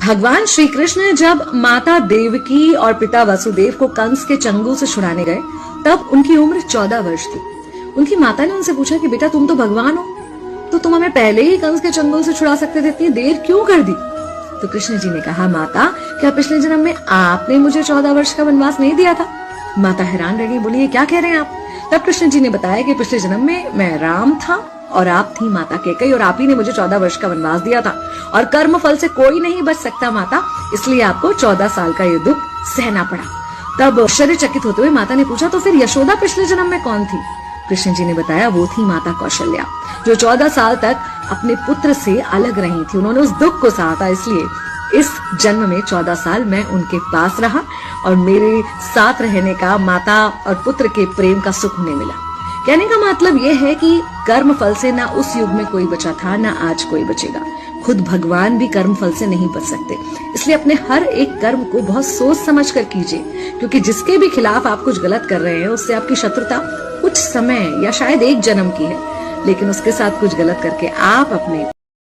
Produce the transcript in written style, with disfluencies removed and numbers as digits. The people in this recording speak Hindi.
भगवान श्री कृष्ण जब माता देवकी और पिता वसुदेव को कंस के चंगुल से छुड़ाने गए तब उनकी उम्र 14 वर्ष थी। उनकी माता ने उनसे पूछा कि बेटा तुम तो भगवान हो, तो तुम हमें पहले ही कंस के चंगुल से छुड़ा सकते थे, इतनी देर क्यों कर दी? तो कृष्ण जी ने कहा, माता क्या पिछले जन्म में आपने मुझे 14 वर्ष का वनवास नहीं दिया था? माता हैरान रह गई, बोली ये क्या कह रहे हैं आप? तब कृष्ण जी ने बताया कि पिछले जन्म में मैं राम था और आप थी माता कैकेयी और आप ही ने मुझे 14 वर्ष का वनवास दिया था और कर्म फल से कोई नहीं बच सकता माता, इसलिए आपको 14 साल का ये दुख सहना पड़ा। तब आश्चर्यचकित होते हुए माता ने पूछा, तो फिर यशोदा पिछले जन्म में कौन थी? कृष्ण जी ने बताया, वो थी माता कौशल्या, जो 14 साल तक अपने पुत्र से अलग रही थी। उन्होंने उस दुख को सहा था, इसलिए इस जन्म में 14 साल मैं उनके पास रहा और मेरे साथ रहने का माता और पुत्र के प्रेम का सुख उन्हें मिला। कहने का मतलब यह है कि कर्म फल से ना उस युग में कोई बचा था, ना आज कोई बचेगा। खुद भगवान भी कर्म फल से नहीं बच सकते, इसलिए अपने हर एक कर्म को बहुत सोच समझ कर कीजिए, क्योंकि जिसके भी खिलाफ आप कुछ गलत कर रहे हैं उससे आपकी शत्रुता कुछ समय या शायद एक जन्म की है, लेकिन उसके साथ कुछ गलत करके आप अपने